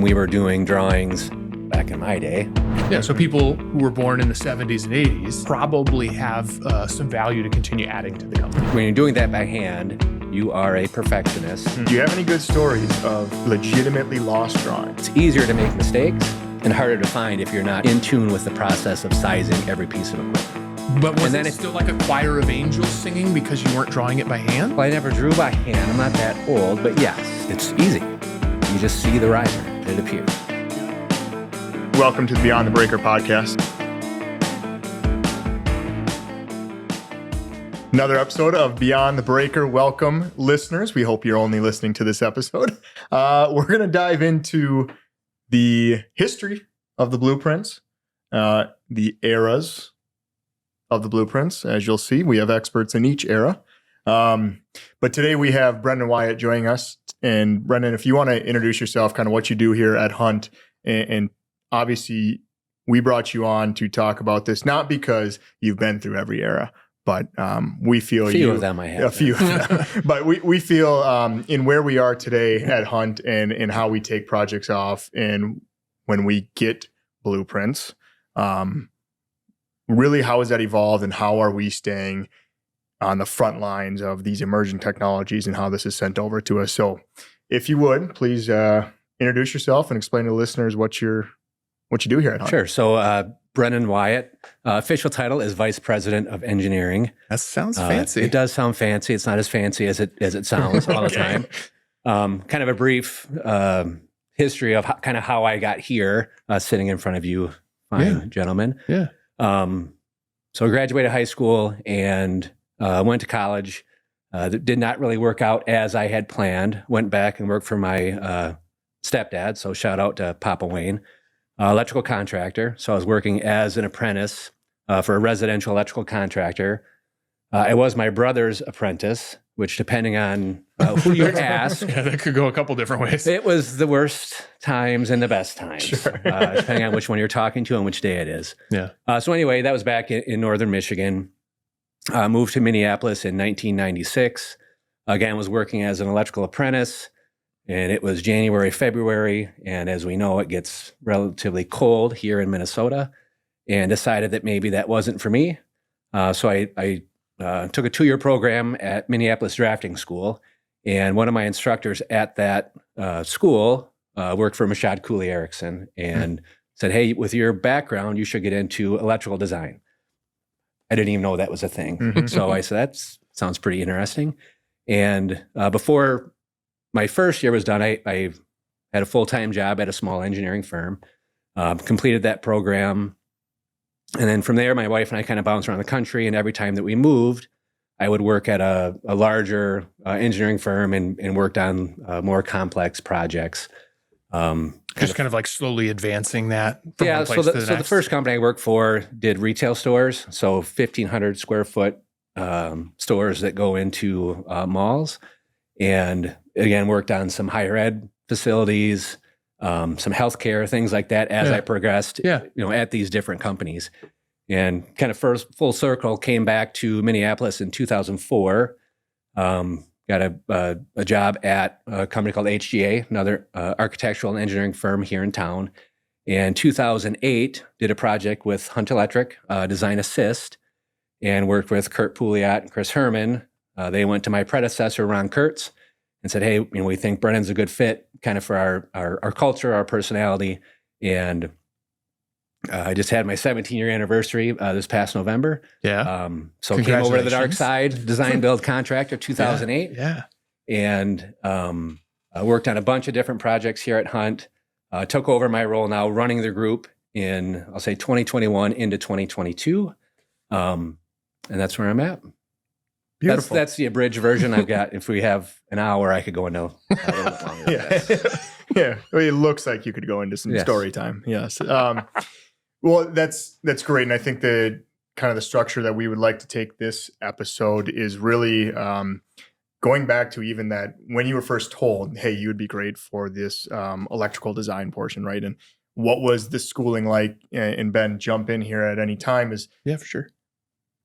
we were doing drawings back in my day. Yeah, so people who were born in the 70s and 80s probably have some value to continue adding to the company. When you're doing that by hand, you are a perfectionist. Do you have any good stories of legitimately lost drawings? It's easier to make mistakes and harder to find if you're not in tune with the process of sizing every piece of equipment. But was And then it still like a choir of angels singing because you weren't drawing it by hand? Well, I never drew by hand. I'm not that old, but yes, it's easy. You just see the riser, it appears. Welcome to the Beyond the Breaker podcast. Another episode of Beyond the Breaker. Welcome, listeners. We hope you're only listening to this episode. We're going to dive into the history of the blueprints, the eras of the blueprints. As you'll see, we have experts in each era. But today we have Brennan Wyatt joining us. And Brennan, if you want to introduce yourself, kind of what you do here at Hunt, and obviously we brought you on to talk about this, not because you've been through every era, but we feel A few of them I have. A few of them. But we feel in where we are today at Hunt and how we take projects off and when we get blueprints, really how has that evolved and how are we staying on the front lines of these emerging technologies and how this is sent over to us. So if you would, please introduce yourself and explain to the listeners what you do here at Hunt. Sure. So Brennan Wyatt, official title is Vice President of Engineering. That sounds fancy. It does sound fancy. It's not as fancy as it sounds all the time. Kind of a brief history of how I got here, sitting in front of you fine gentlemen. Yeah. So I graduated high school and went to college. That did not really work out as I had planned. Went back and worked for my stepdad. So shout out to Papa Wayne, electrical contractor. So I was working as an apprentice for a residential electrical contractor. I was my brother's apprentice, which depending on who you ask, Yeah, that could go a couple different ways. it was the worst times and the best times, Sure. depending on which one you're talking to and which day it is. Yeah. So anyway, that was back in northern Michigan. Moved to Minneapolis in 1996. Again, was working as an electrical apprentice, and it was January, February, and as we know, it gets relatively cold here in Minnesota, and decided that maybe that wasn't for me. So I took a 2-year program at Minneapolis Drafting School, and one of my instructors at that school worked for Michaud Cooley Erickson and said, "Hey, with your background, you should get into electrical design." I didn't even know that was a thing. Mhm. So I said, that sounds pretty interesting. And before my first year was done, I had a full-time job at a small engineering firm, completed that program. And then from there, my wife and I kind of bounced around the country. And every time that we moved, I would work at a larger engineering firm and worked on more complex projects. Just kind of like slowly advancing that from Yeah, one so place to the the next. first company I worked for did retail stores, so 1,500 square foot stores that go into malls, and again worked on some higher ed facilities, some healthcare, things like that. As I progressed, at these different companies, and kind of first full circle came back to Minneapolis in 2004. Got a job at a company called HGA, another architectural and engineering firm here in town. In 2008, did a project with Hunt Electric, Design Assist, and worked with Kurt Pouliot and Chris Herman. They went to my predecessor, Ron Kurtz, and said, "Hey, we think Brennan's a good fit kind of for our culture, our personality." And I just had my 17-year anniversary this past November. Yeah. So came over to the dark Congratulations. side, design build contractor, 2008, Yeah. and I worked on a bunch of different projects here at Hunt. Took over my role now running the group in, I'll say 2021 into 2022. And that's where I'm at. Beautiful. That's the abridged version. I've got, if we have an hour, I could go into a little bit longer. Yeah. Yeah. Well, it looks like you could go into some Yes. story time. Yes. Well, that's great. And I think the kind of the structure that we would like to take this episode is really going back to even that when you were first told, hey, you would be great for this electrical design portion, right? And what was the schooling like? And Ben, jump in here at any time. Yeah, for sure.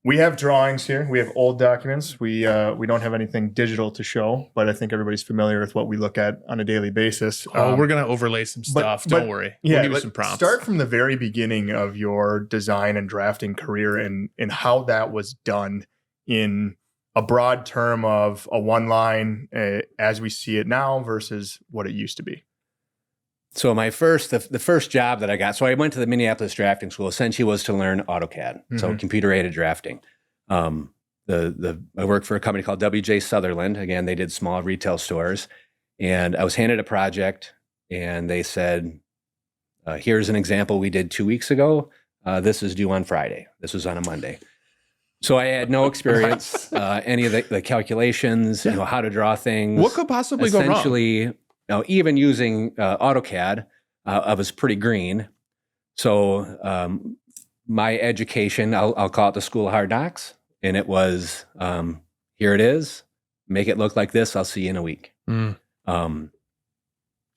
we have drawings here. We have old documents. We don't have anything digital to show, but I think everybody's familiar with what we look at on a daily basis. We're going to overlay some stuff. Don't worry. Yeah, We'll give you some prompts. Start from the very beginning of your design and drafting career and how that was done in a broad term of a one line as we see it now versus what it used to be. So the first job that I got, so I went to the Minneapolis drafting school, essentially was to learn AutoCAD, so computer aided drafting. I worked for a company called W.J. Sutherland. Again, they did small retail stores, and I was handed a project, and they said, here's an example we did 2 weeks ago. This is due on Friday. This was on a Monday. So I had no experience, any of the calculations, how to draw things. What could possibly go wrong? Essentially, even using AutoCAD, I was pretty green. So my education, I'll call it the School of Hard Knocks, and it was, here it is, make it look like this, I'll see you in a week. And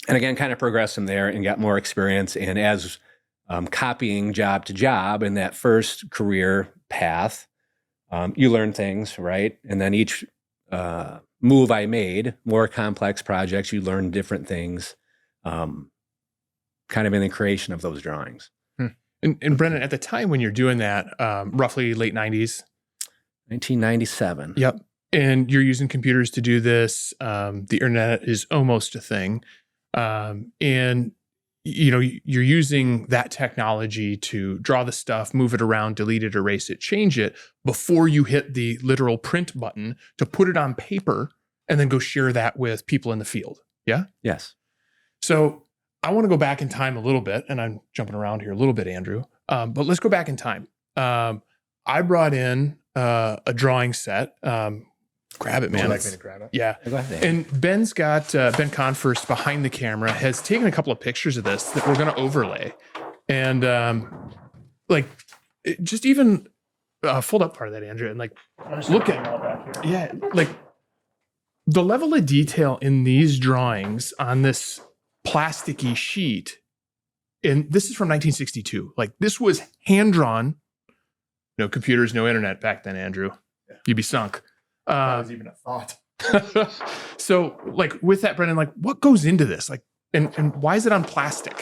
again, kind of progressed from there and got more experience. And as copying job to job in that first career path, you learn things, right? And then each move I made, more complex projects, you learn different things, kind of in the creation of those drawings. And Brennan, at the time when you're doing that, roughly late 90s? 1997. Yep. And you're using computers to do this. The internet is almost a thing. And you're using that technology to draw the stuff, move it around, delete it, erase it, change it before you hit the literal print button to put it on paper and then go share that with people in the field. Yeah? Yes. So I want to go back in time a little bit, and I'm jumping around here a little bit, Andrew. But let's go back in time. I brought in a drawing set. Grab it, man. Would you like me to grab it? Yeah. Go ahead. And Ben's got, Ben Confirst behind the camera has taken a couple of pictures of this that we're going to overlay. And just even fold up part of that, Andrew, and look at, yeah, the level of detail in these drawings on this plasticky sheet. And this is from 1962. This was hand drawn. No computers, no internet back then, Andrew. Yeah. You'd be sunk. That was even a thought. So with that, Brennan, what goes into this? And why is it on plastic?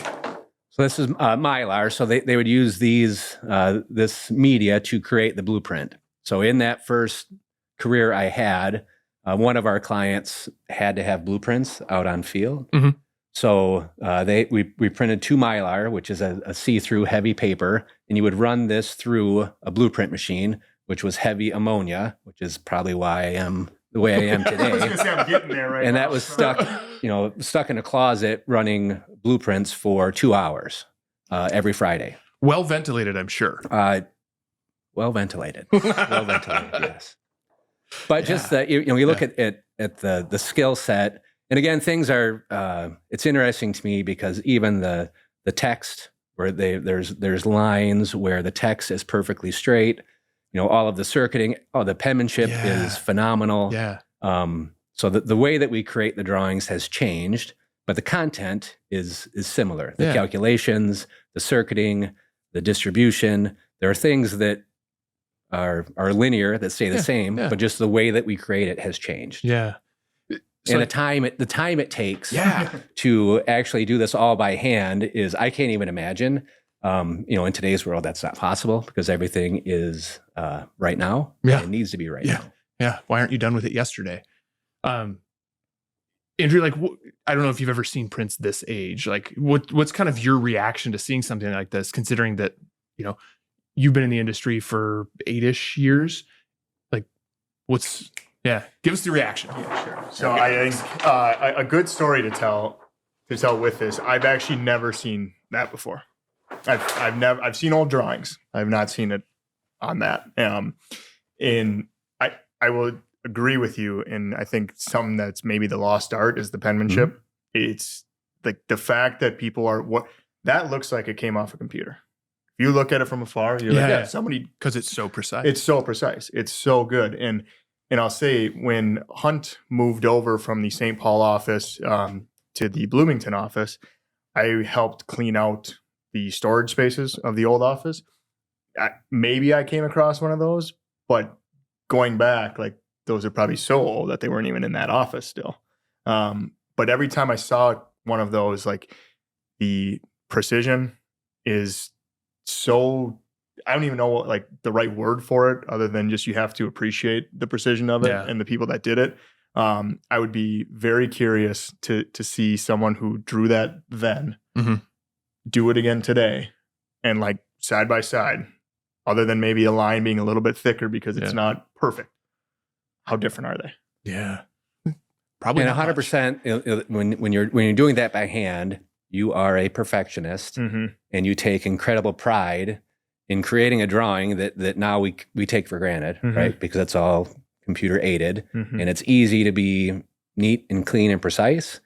So this is Mylar. So they would use this media to create the blueprint. So in that first career I had, one of our clients had to have blueprints out on field. Mm-hmm. So we printed 2 Mylar, which is a see-through heavy paper, and you would run this through a blueprint machine, which was heavy ammonia, which is probably why I am the way I am today. I was going to say I'm getting there right and now. that was stuck in a closet running blueprints for 2 hours every Friday. Well ventilated, I'm sure. Well ventilated. Well ventilated, yes. But just that you look at the skill set, and again, things are. It's interesting to me because even the text where there's lines where the text is perfectly straight. All of the circuiting, the penmanship is phenomenal. Yeah. So the way that we create the drawings has changed, but the content is similar. The calculations, the circuiting, the distribution. There are things that are linear that stay the same, but just the way that we create it has changed. Yeah. So the time it takes to actually do this all by hand is, I can't even imagine. In today's world, that's not possible because everything is right now. Yeah. It needs to be right now. Yeah. Why aren't you done with it yesterday? Andrew, I don't know if you've ever seen prints this age. What's kind of your reaction to seeing something like this, considering that, you've been in the industry for 8-ish years? Give us the reaction. Yeah, sure. So I think a good story to tell with this, I've actually never seen that before. I've seen old drawings. I've not seen it on that. And I will agree with you. And I think something that's maybe the lost art is the penmanship. Mm-hmm. It's the fact that people are that looks like it came off a computer. If you look at it from afar, you're somebody, because it's so precise. It's so precise. It's so good. And I'll say when Hunt moved over from the St. Paul office to the Bloomington office, I helped clean out the storage spaces of the old office. Maybe I came across one of those, but going back, like those are probably so old that they weren't even in that office still. But every time I saw one of those, like the precision is so, I don't even know what, like the right word for it other than just you have to appreciate the precision of it and the people that did it. I would be very curious to see someone who drew that then do it again today, and like side by side, other than maybe a line being a little bit thicker because it's not perfect. How different are they? Yeah. Probably And 100%, when you're doing that by hand, you are a perfectionist, and you take incredible pride in creating a drawing that now we take for granted, right? Because it's all computer aided, and it's easy to be neat and clean and precise.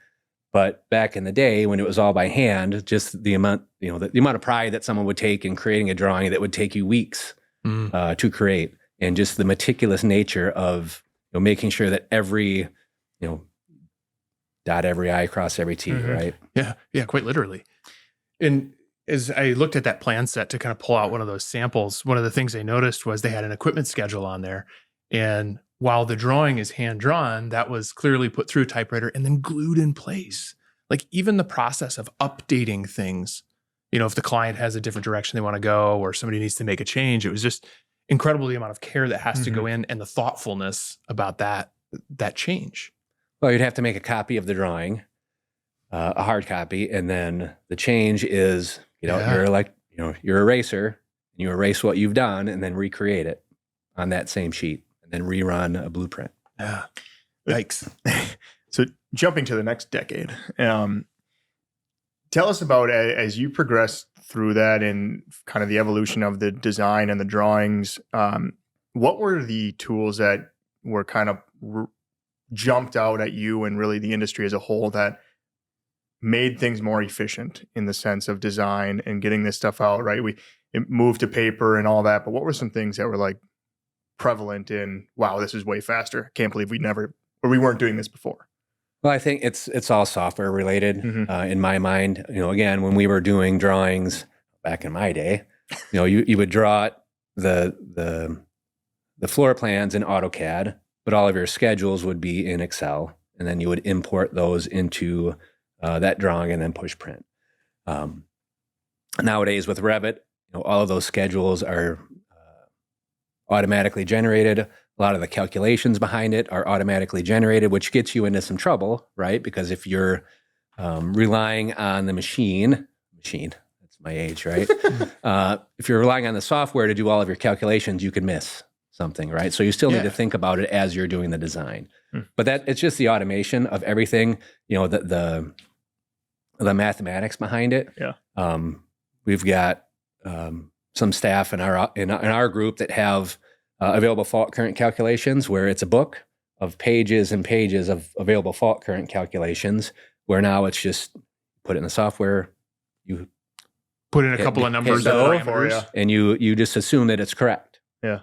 But back in the day when it was all by hand, just the amount, the amount of pride that someone would take in creating a drawing that would take you weeks to create, and just the meticulous nature of making sure that every dot every I, cross every T, right? Yeah, quite literally. And as I looked at that plan set to kind of pull out one of those samples, one of the things I noticed was they had an equipment schedule on there. And while the drawing is hand drawn, that was clearly put through a typewriter and then glued in place. Like even the process of updating things, if the client has a different direction they want to go or somebody needs to make a change, it was just incredible the amount of care that has to go in and the thoughtfulness about that change. Well, you'd have to make a copy of the drawing, a hard copy, and then the change is, you're like, you're a eraser, and you erase what you've done and then recreate it on that same sheet and then rerun a blueprint. Yeah. Yikes. So jumping to the next decade, tell us about, as you progressed through that and kind of the evolution of the design and the drawings, what were the tools that were kind of jumped out at you and really the industry as a whole that made things more efficient in the sense of design and getting this stuff out, right? It moved to paper and all that, but what were some things that were like prevalent in, wow, this is way faster. Can't believe we weren't doing this before. Well, I think it's all software related in my mind. Again, when we were doing drawings back in my day, you would draw the floor plans in AutoCAD, but all of your schedules would be in Excel, and then you would import those into that drawing and then push print. Nowadays with Revit, all of those schedules are automatically generated. A lot of the calculations behind it are automatically generated, which gets you into some trouble, right? Because if you're relying on the machine, that's my age, right? If you're relying on the software to do all of your calculations, you can miss something, right? So you still need to think about it as you're doing the design. But it's just the automation of everything, the mathematics behind it. Yeah. We've got some staff in our group that have available fault current calculations, where it's a book of pages and pages of available fault current calculations, where now it's just put it in the software, you put in a couple of numbers and parameters, and you just assume that it's correct. Yeah.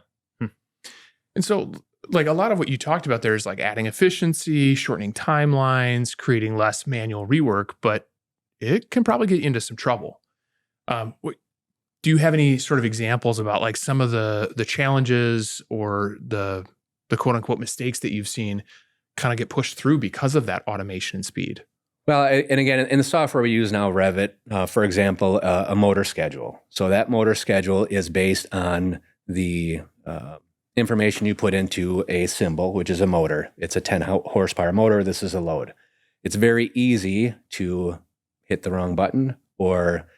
And so like a lot of what you talked about there is like adding efficiency, shortening timelines, creating less manual rework, but it can probably get you into some trouble. Do you have any sort of examples about like some of the challenges or the quote unquote mistakes that you've seen kind of get pushed through because of that automation and speed? Well, and again, in the software we use now, Revit, for example, a motor schedule. So that motor schedule is based on the information you put into a symbol, which is a motor. It's a 10 horsepower motor. This is a load. It's very easy to hit the wrong button or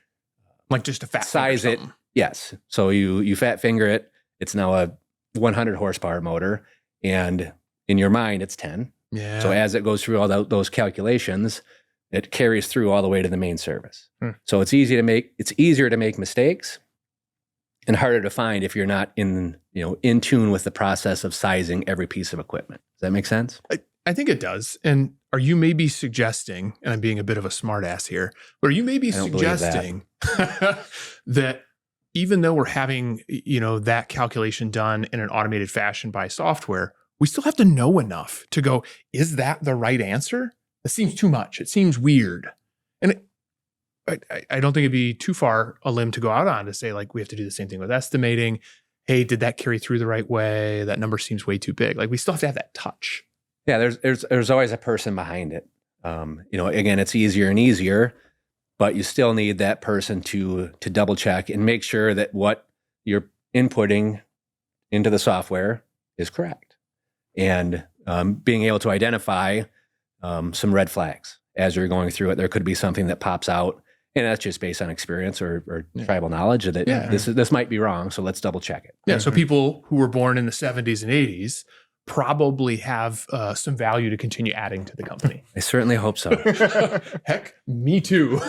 like just a fat size it. Yes. So you fat finger it. It's now a 100 horsepower motor, and in your mind it's 10. Yeah. So as it goes through all those calculations, it carries through all the way to the main service. So it's easier to make mistakes and harder to find if you're not in tune with the process of sizing every piece of equipment. Does that make sense? I think it does. And are you maybe suggesting, and I'm being a bit of a smart ass here, but are you maybe suggesting that even though we're having, that calculation done in an automated fashion by software, we still have to know enough to go, is that the right answer? That seems too much. It seems weird. And I don't think it'd be too far a limb to go out on to say, like, we have to do the same thing with estimating. hey, did that carry through the right way? That number seems way too big. Like we still have to have that touch. Yeah, there's always a person behind it. Again, it's easier and easier, but you still need that person to double check and make sure that what you're inputting into the software is correct. And being able to identify some red flags as you're going through it. There could be something that pops out, and that's just based on experience or tribal knowledge that this might be wrong. So let's double check it. Yeah. So people who were born in the 70s and 80s probably have some value to continue adding to the company. I certainly hope so. Heck, me too.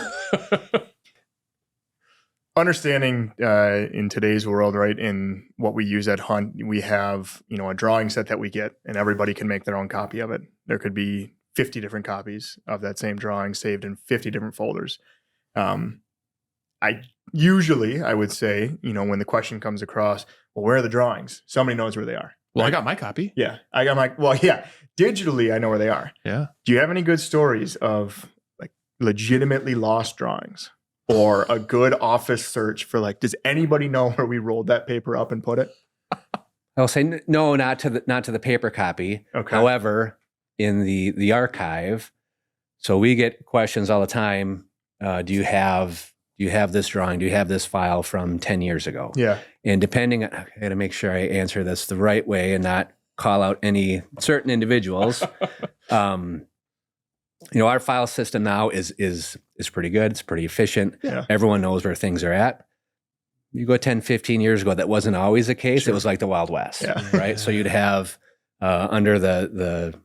Understanding in today's world, right, in what we use at Hunt, we have, a drawing set that we get and everybody can make their own copy of it. There could be 50 different copies of that same drawing saved in 50 different folders. I would say, when the question comes across, well, where are the drawings? Somebody knows where they are. Well, I got my copy. Yeah, digitally, I know where they are. Yeah. Do you have any good stories of like legitimately lost drawings or a good office search for does anybody know where we rolled that paper up and put it? I'll say no, not to the paper copy. Okay. However, in the archive, so we get questions all the time. Do you have this drawing? Do you have this file from 10 years ago? Yeah. And depending, I got to make sure I answer this the right way and not call out any certain individuals. Our file system now is pretty good. It's pretty efficient. Yeah. Everyone knows where things are at. You go 10, 15 years ago, that wasn't always the case. Sure. It was like the Wild West, Yeah. right? So you'd have under the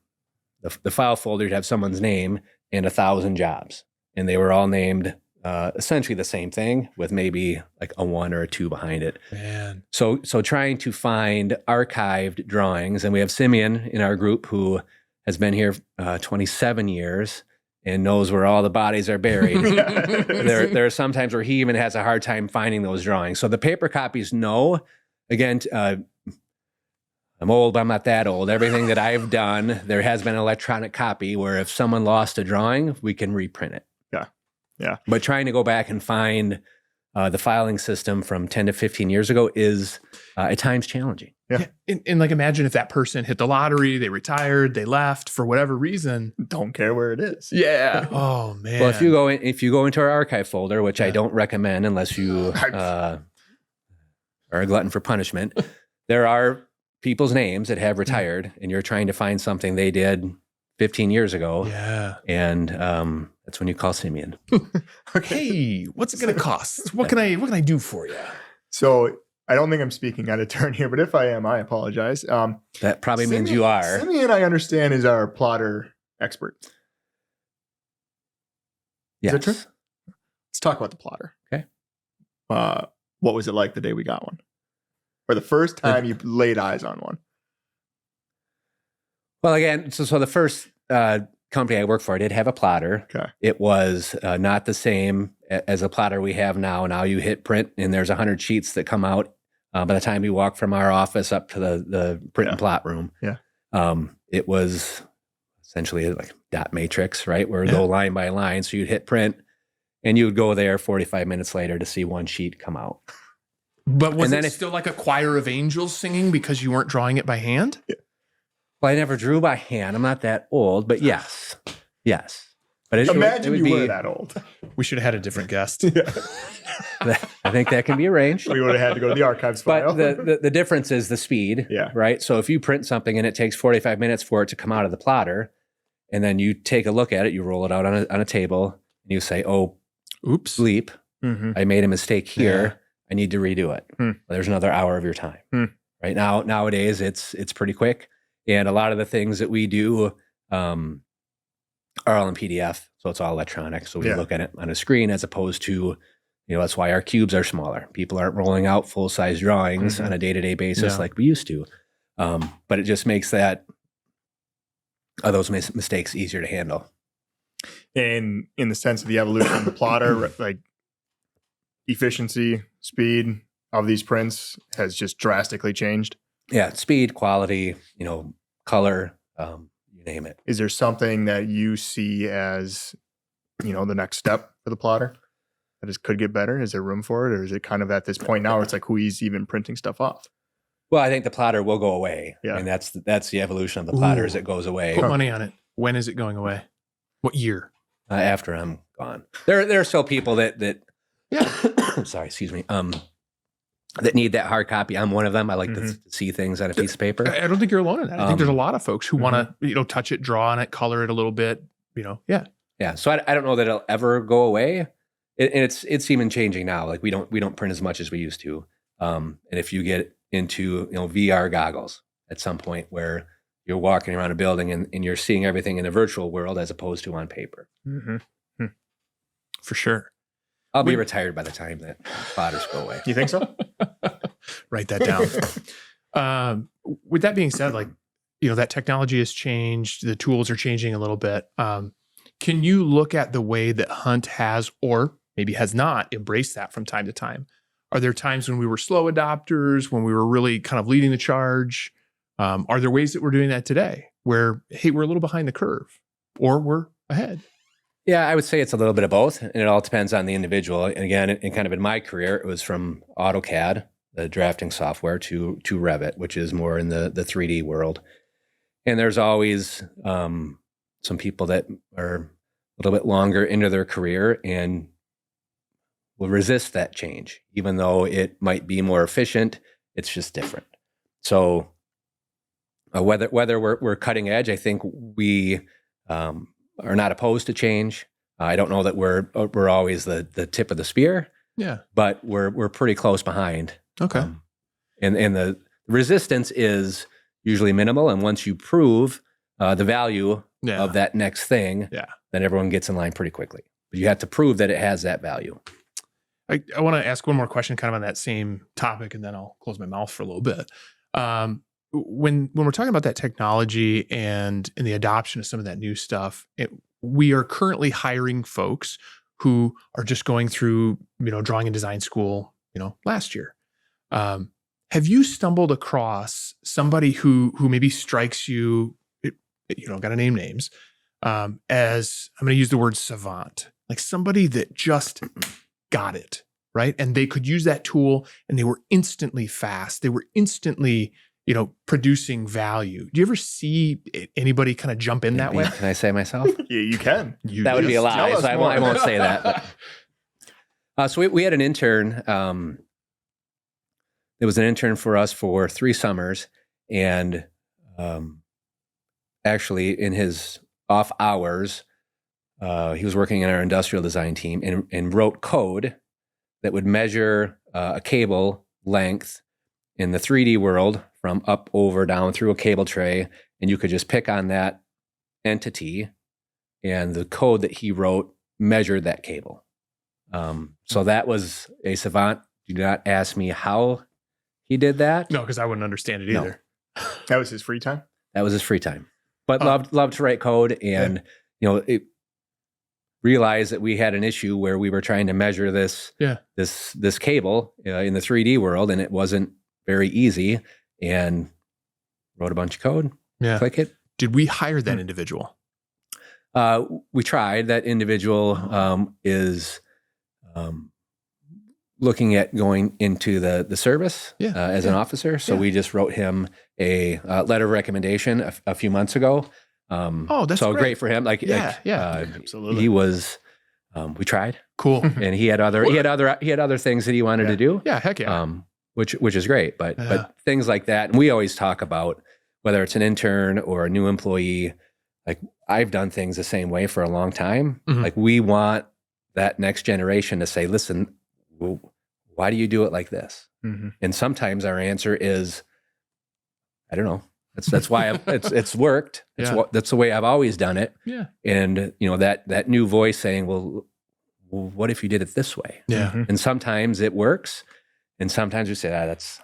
file folder, you'd have someone's name and 1,000 jobs, and they were all named essentially the same thing with maybe like a 1 or a 2 behind it. Man. So trying to find archived drawings, and we have Simeon in our group who has been here 27 years and knows where all the bodies are buried. There are some times where he even has a hard time finding those drawings. So the paper copies, no. Again, I'm old, but I'm not that old. Everything that I've done, there has been an electronic copy where if someone lost a drawing, we can reprint it. Yeah. But trying to go back and find the filing system from 10 to 15 years ago is at times challenging. Yeah. And imagine if that person hit the lottery, they retired, they left for whatever reason. Don't care where it is. Yeah. Oh man. Well, if you go into our archive folder, which I don't recommend unless you are a glutton for punishment, there are people's names that have retired, and you're trying to find something they did 15 years ago. Yeah. And that's when you call Simeon. Okay. Hey, what's it going to cost? What can I do for you? So I don't think I'm speaking out of turn here, but if I am, I apologize. That probably means you are. Simeon, I understand, is our plotter expert. Yes. Is that true? Let's talk about the plotter. Okay. What was it like the day we got one? Or the first time you laid eyes on one? Well, again, so the first company I worked for, I did have a plotter. Okay. It was not the same as a plotter we have now. Now you hit print, and there's 100 sheets that come out by the time you walk from our office up to the print and plot room. Yeah. It was essentially like dot matrix, right? Where go line by line. So you'd hit print, and you would go there 45 minutes later to see one sheet come out. But was it still like a choir of angels singing because you weren't drawing it by hand? Yeah. Well, I never drew by hand. I'm not that old, but yes. But Imagine it you would were be, that old. We should have had a different guest. I think that can be arranged. We would have had to go to the archives file. But the difference is the speed, right? So if you print something and it takes 45 minutes for it to come out of the plotter, and then you take a look at it, you roll it out on a table, and you say, oh, oops, bleep, I made a mistake here. Yeah. I need to redo it. Well, there's another hour of your time. Right now, nowadays, it's pretty quick. And a lot of the things that we do are all in PDF. So it's all electronic. So we look at it on a screen as opposed to, that's why our cubes are smaller. People aren't rolling out full-size drawings on a day-to-day basis like we used to. But it just makes those mistakes easier to handle. And in the sense of the evolution of the plotter, like efficiency, speed of these prints has just drastically changed. Yeah, speed, quality, color, you name it. Is there something that you see as, the next step for the plotter that could get better? Is there room for it? Or is it kind of at this point now where it's like who is even printing stuff off? Well, I think the plotter will go away. Yeah. I mean, that's the evolution of the plotter is Ooh. it goes away Put money on it. When is it going away? What year? after I'm gone. There are still people that Yeah. sorry, excuse me. That need that hard copy. I'm one of them. I like to see things on a piece of paper. I don't think you're alone in that. I think there's a lot of folks who want to, touch it, draw on it, color it a little bit, Yeah. Yeah. So I don't know that it'll ever go away. And it's even changing now. Like we don't print as much as we used to. And if you get into VR goggles at some point where you're walking around a building and you're seeing everything in a virtual world as opposed to on paper. For sure. I'll be retired by the time that plotters go away. You think so? Write that down. With that being said, that technology has changed. The tools are changing a little bit. Can you look at the way that Hunt has, or maybe has not, embraced that from time to time? Are there times when we were slow adopters, when we were really kind of leading the charge? Are there ways that we're doing that today where, hey, we're a little behind the curve or we're ahead? Yeah, I would say it's a little bit of both, and it all depends on the individual. And again, in my career, it was from AutoCAD, the drafting software, to Revit, which is more in the 3D world. And there's always some people that are a little bit longer into their career and will resist that change, even though it might be more efficient. It's just different. So whether we're cutting edge, I think we are not opposed to change. I don't know that we're always the tip of the spear. Yeah, but we're pretty close behind. Okay. And the resistance is usually minimal, and once you prove the value of that next thing, then everyone gets in line pretty quickly. But you have to prove that it has that value. I want to ask one more question kind of on that same topic, and then I'll close my mouth for a little bit. When we're talking about that technology and the adoption of some of that new stuff, we are currently hiring folks who are just going through, drawing and design school, last year. Have you stumbled across somebody who maybe strikes you, got to name names, as, I'm going to use the word savant, like somebody that just got it, right? And they could use that tool and they were instantly fast. They were instantly, producing value. Do you ever see anybody kind of jump in that way? Can I say myself? Yeah, you can. That would be a lie, so I won't say that. So we had an intern. There was an intern for us for 3 summers, and actually in his off hours, he was working in our industrial design team and wrote code that would measure a cable length in the 3D world from up, over, down through a cable tray, and you could just pick on that entity, and the code that he wrote measured that cable. So that was a savant. Do not ask me how he did that. No, because I wouldn't understand it either. That was his free time? That was his free time. But loved to write code, and it realized that we had an issue where we were trying to measure this cable in the 3D world, and it wasn't very easy, and wrote a bunch of code. Yeah. Click it. Did we hire that individual? We tried. That individual is looking at going into the service as an officer. So we just wrote him a letter of recommendation a few months ago. That's so great for him. Absolutely. He was. We tried. Cool. And he had other things that he wanted to do. Yeah, heck yeah. Which is great. But things like that, and we always talk about whether it's an intern or a new employee. Like, I've done things the same way for a long time. Mm-hmm. Like, we want that next generation to say, listen, well, why do you do it like this? Mm-hmm. And sometimes our answer is, I don't know. That's why it's worked. That's the way I've always done it. Yeah. And that new voice saying, well, what if you did it this way? Yeah. Mm-hmm. And sometimes it works, and sometimes we say, that's.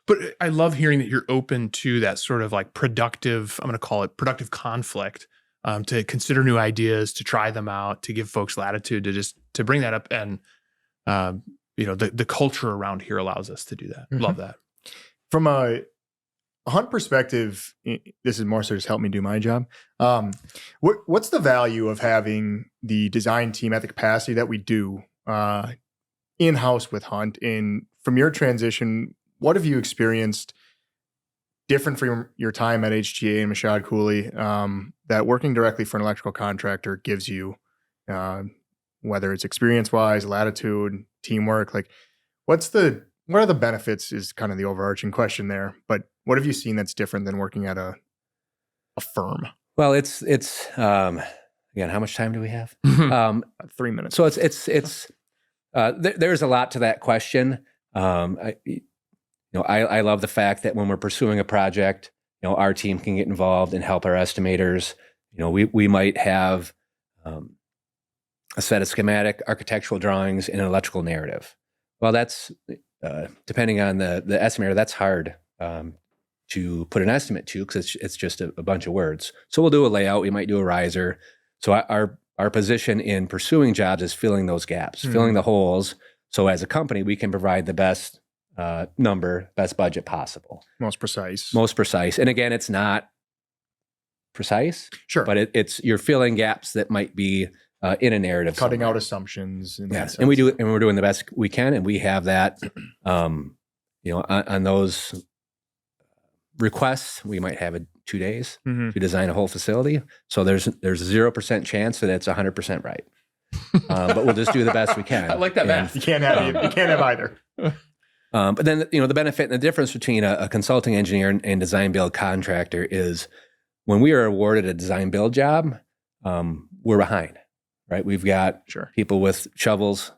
But I love hearing that you're open to that sort of like productive, I'm going to call it productive conflict, to consider new ideas, to try them out, to give folks latitude to bring that up. And, the culture around here allows us to do that. Mm-hmm. Love that. From a Hunt perspective, this is more so just help me do my job. What's the value of having the design team at the capacity that we do in-house with Hunt? And from your transition, what have you experienced different from your time at HGA and Mashad Cooley that working directly for an electrical contractor gives you, whether it's experience-wise, latitude, teamwork? Like, what are the benefits is kind of the overarching question there. But what have you seen that's different than working at a firm? Well, it's again, how much time do we have? 3 minutes. So there's a lot to that question. I love the fact that when we're pursuing a project, our team can get involved and help our estimators. We might have a set of schematic architectural drawings and an electrical narrative. Well, that's depending on the estimator, that's hard to put an estimate to, because it's just a bunch of words. So we'll do a layout. We might do a riser. So our position in pursuing jobs is filling those gaps, filling the holes. So as a company, we can provide the best best budget possible. Most precise. And again, it's not precise. Sure. But it's you're filling gaps that might be in a narrative. Cutting somewhere. out assumptions. Yes. And we're doing the best we can. And we have that, on those requests, we might have 2 days to design a whole facility. So there's a 0% chance that it's 100% right. But we'll just do the best we can. I like that math. You can't have either. But then, the benefit and the difference between a consulting engineer and design build contractor is when we are awarded a design build job, we're behind, right? We've got people with shovels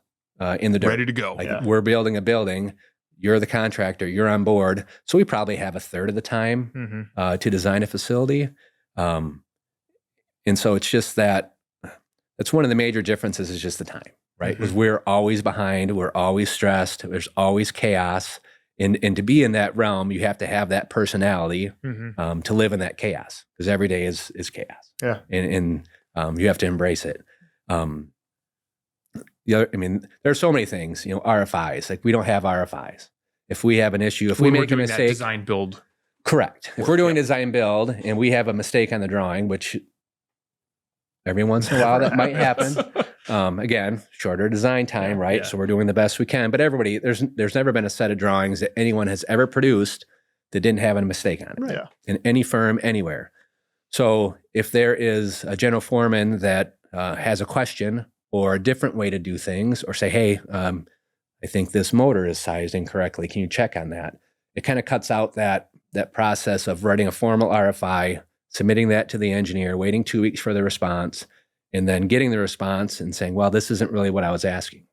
in the dirt. Ready to go. We're building a building. You're the contractor. You're on board. So we probably have a third of the time to design a facility. And so it's just that's one of the major differences is just the time. Right? Because we're always behind, we're always stressed, there's always chaos. And to be in that realm, you have to have that personality to live in that chaos, because every day is chaos. Yeah. And you have to embrace it. There are so many things, RFIs. Like, we don't have RFIs. If we have an issue, if we make a mistake, that design build. Correct. If we're doing design build and we have a mistake on the drawing, which every once in a while that might happen. Again, shorter design time, right? Yeah. So we're doing the best we can. But everybody, there's never been a set of drawings that anyone has ever produced that didn't have a mistake on it. Right. Yeah. In any firm, anywhere. So if there is a general foreman that has a question or a different way to do things, or say, hey, I think this motor is sized incorrectly, can you check on that? It kind of cuts out that process of writing a formal RFI, submitting that to the engineer, waiting 2 weeks for the response, and then getting the response and saying, well, this isn't really what I was asking.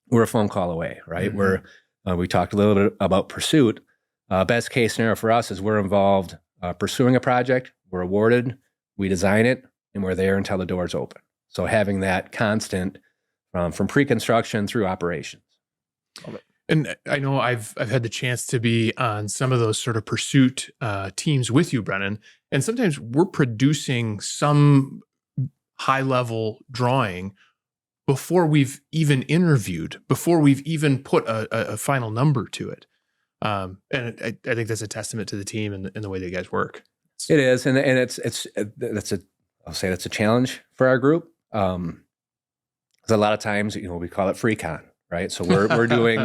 We're a phone call away, right? We talked a little bit about pursuit. Best case scenario for us is we're involved pursuing a project, we're awarded, we design it, and we're there until the doors open. So having that constant from pre-construction through operations. And I know I've had the chance to be on some of those sort of pursuit teams with you, Brennan, and sometimes we're producing some high-level drawing before we've even interviewed, before we've even put a final number to it. And I think that's a testament to the team and the way that you guys work. It is, and I'll say that's a challenge for our group. Because a lot of times, we call it free-con. Right. So we're doing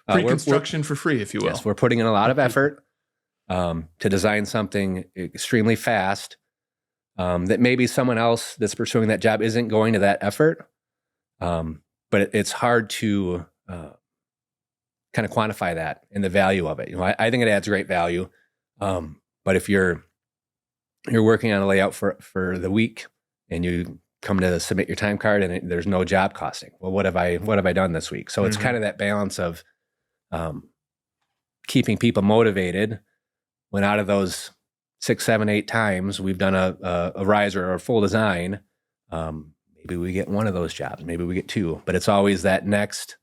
pre-construction for free, if you will. Yes, we're putting in a lot of effort to design something extremely fast that maybe someone else that's pursuing that job isn't going to that effort. But it's hard to kind of quantify that and the value of it. I think it adds great value. But if you're working on a layout for the week and you come to submit your time card and there's no job costing. Well, what have I done this week? So it's kind of that balance of keeping people motivated when out of those 6, 7, 8 times we've done a riser or a full design. Maybe we get one of those jobs, maybe we get 2, but it's always that next,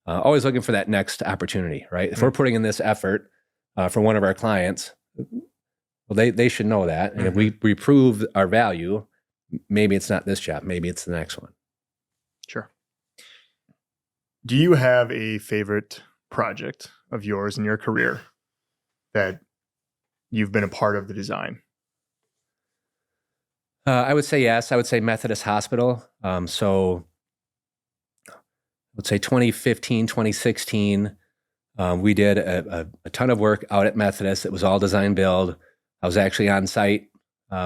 always looking for that next opportunity, right? If we're putting in this effort for one of our clients, well, they should know that. And if we prove our value, maybe it's not this job. Maybe it's the next one. Sure. Do you have a favorite project of yours in your career that you've been a part of the design? I would say yes. I would say Methodist Hospital. So let's say 2015, 2016, We did a ton of work out at Methodist. It was all design build. I was actually on site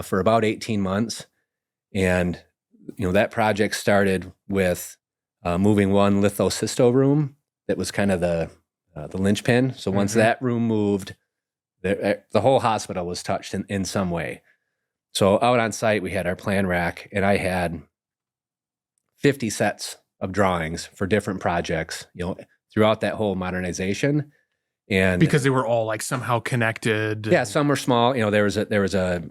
for about 18 months. And, that project started with moving one lithocysto room that was kind of the linchpin. So once that room moved, the whole hospital was touched in some way. So out on site, we had our plan rack, and I had 50 sets of drawings for different projects, throughout that whole modernization. And because they were all like somehow connected. Yeah, some were small. There was a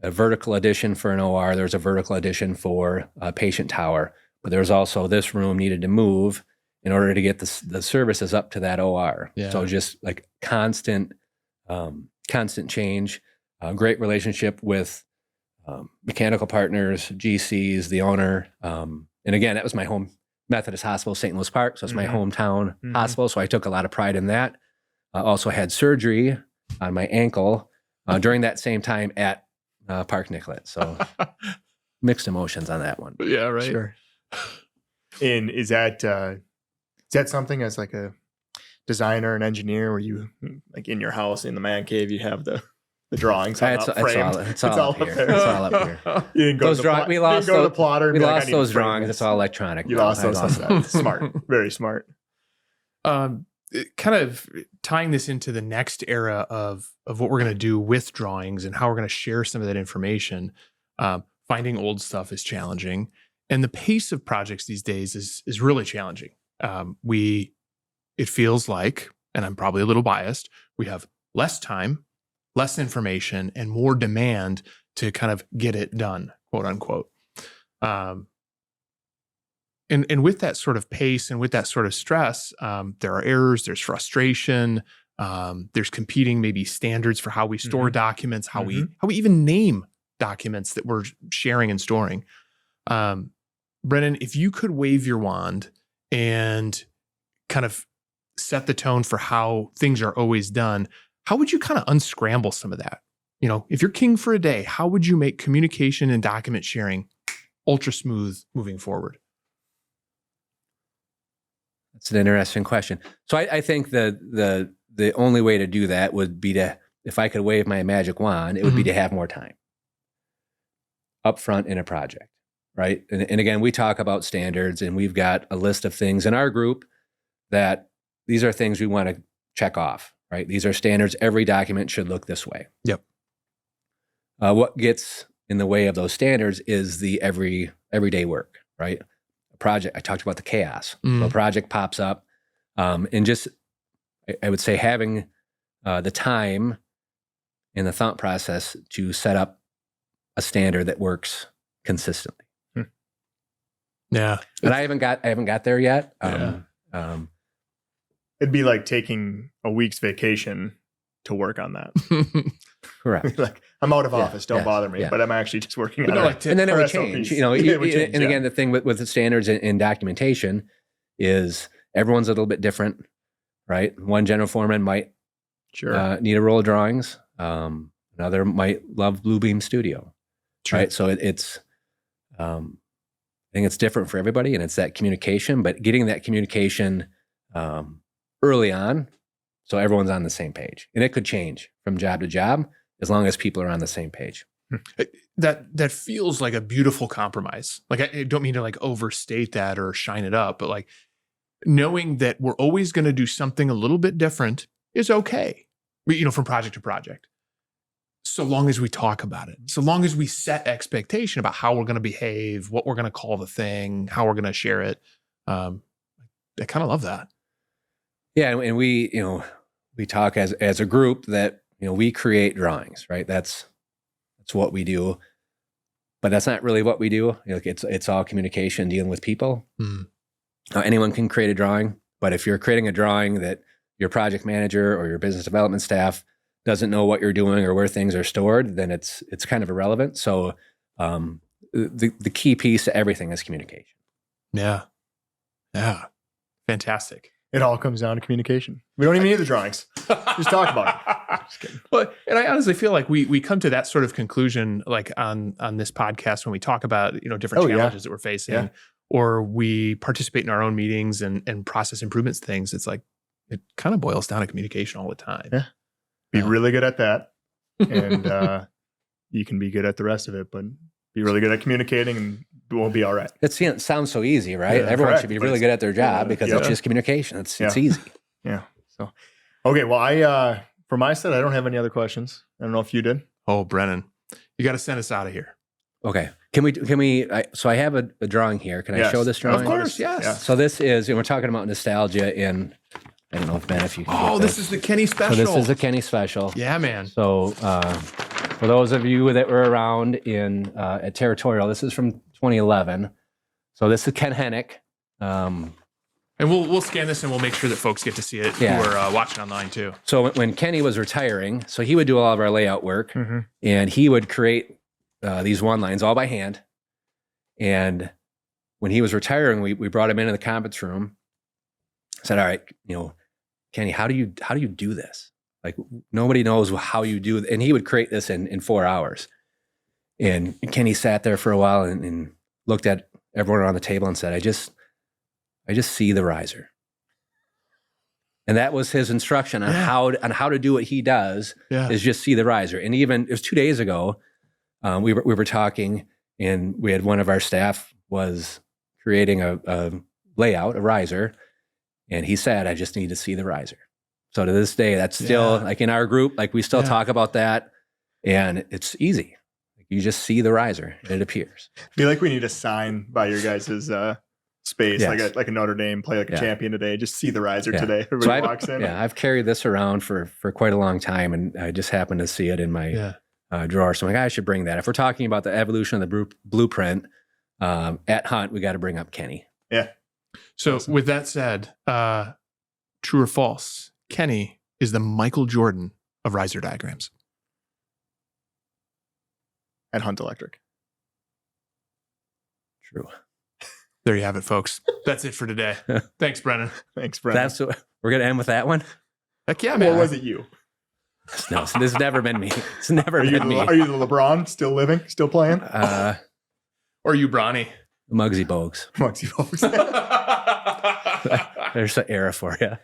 vertical addition for an OR. There was a vertical addition for a patient tower, but there was also this room needed to move in order to get the services up to that OR. Yeah. So just like constant change. Great relationship with mechanical partners, GCs, the owner. And again, that was my home Methodist Hospital, St. Louis Park. So it's my hometown hospital. So I took a lot of pride in that. Also had surgery on my ankle during that same time at Park Nicollet. So mixed emotions on that one. Yeah, right. Sure. And is that something as like a designer and engineer where you like in your house in the man cave you have the drawings hung up, framed? It's all up here. It's all up here. You didn't go to the plotter. We lost those drawings. It's all electronic. You lost those. Smart. Very smart. Kind of tying this into the next era of what we're going to do with drawings and how we're going to share some of that information. Finding old stuff is challenging, and the pace of projects these days is really challenging. It feels like, and I'm probably a little biased, we have less time, less information, and more demand to kind of get it done, quote unquote. And with that sort of pace and with that sort of stress, there are errors, there's frustration, there's competing maybe standards for how we store documents, how we even name documents that we're sharing and storing. Brennan, if you could wave your wand and kind of set the tone for how things are always done, how would you kind of unscramble some of that? If you're king for a day, how would you make communication and document sharing ultra smooth moving forward? That's an interesting question. So I think the only way to do that would be if I could wave my magic wand, it would be to have more time up front in a project, right? And again, we talk about standards, and we've got a list of things in our group that these are things we want to check off, right? These are standards. Every document should look this way. Yep. What gets in the way of those standards is the everyday work, right? A project, I talked about the chaos. So a project pops up, and just, I would say having the time and the thought process to set up a standard that works consistently. Yeah. But I haven't got there yet. It'd be like taking a week's vacation to work on that. Correct. Like, I'm out of office, don't bother me, but I'm actually just working on it. And then it would change. It would change, again, the thing with the standards in documentation is everyone's a little bit different, right? One general foreman might need a roll of drawings. Another might love Bluebeam Studio, right? So it's I think it's different for everybody, and it's that communication, but getting that communication early on so everyone's on the same page. And it could change from job to job as long as people are on the same page. That feels like a beautiful compromise. Like, I don't mean to like overstate that or shine it up, but like knowing that we're always going to do something a little bit different is okay, from project to project. So long as we talk about it, so long as we set expectation about how we're going to behave, what we're going to call the thing, how we're going to share it. I kind of love that. Yeah. And we talk as a group that, we create drawings, right? That's what we do, but that's not really what we do. It's all communication, dealing with people. Anyone can create a drawing, but if you're creating a drawing that your project manager or your business development staff doesn't know what you're doing or where things are stored, then it's kind of irrelevant. So the key piece to everything is communication. Yeah. Fantastic. It all comes down to communication. We don't even need the drawings. Just talk about it. Just kidding. Well, and I honestly feel like we come to that sort of conclusion, like on this podcast, when we talk about, different challenges that we're facing, or we participate in our own meetings and process improvements things. It's like, it kind of boils down to communication all the time. Yeah. Be really good at that. And you can be good at the rest of it, but be really good at communicating and we'll be all right. It sounds so easy, right? Yeah, Everyone correct, should be but really it's- good at their job because it's Yeah. just communication. It's Yeah. easy. Yeah. So, okay. Well, I, for my side, I don't have any other questions. I don't know if you did. Oh, Brennan, you got to send us out of here. Okay. So I have a drawing here. Can I Yes. show this drawing? Of course, yes. Yeah. So this is, and we're talking about nostalgia in, I don't know if Ben, if you can Oh, get this is the Kenny So special. this is a Kenny special. Yeah, man. So for those of you that were around at Territorial, this is from 2011. So this is Ken Hennick. And we'll scan this and we'll make sure that folks get to see it Yeah. who are watching online too. So when Kenny was retiring, so he would do all of our layout work, Mm-hmm. and he would create these one lines all by hand. And when he was retiring, we brought him into the conference room. Said, "All right, Kenny, how do you do this? Like nobody knows how you do it." And he would create this in 4 hours. And Kenny sat there for a while and looked at everyone around the table and said, I just see the riser. And that was his instruction on how to do what he does, is just see the riser. And even it was 2 days ago, we were talking, and we had one of our staff was creating a layout, a riser, and he said, I just need to see the riser. So to this day, that's still like in our group, like we still talk about that, and it's easy. You just see the riser and it appears. I feel like we need a sign by your guys' space, Yes. like a Notre Dame, play like a champion today. Just see the riser today. So Everybody walks in. I've carried this around for quite a long time, and I just happened to see it in my drawer. So I'm like, I should bring that. If we're talking about the evolution of the blueprint at Hunt, we got to bring up Kenny. Yeah. So with that said, true or false, Kenny is the Michael Jordan of riser diagrams. At Hunt Electric. True. There you have it, folks. That's it for today. Thanks, Brennan. Thanks, Brennan. We're going to end with that one? Heck yeah, man. Or was it you? No, this has never been me. It's never Are you, been me. are you the LeBron? Still living? Still playing? Or you, Bronny? Muggsy Bogues. Mugsy folks. There's an era for you.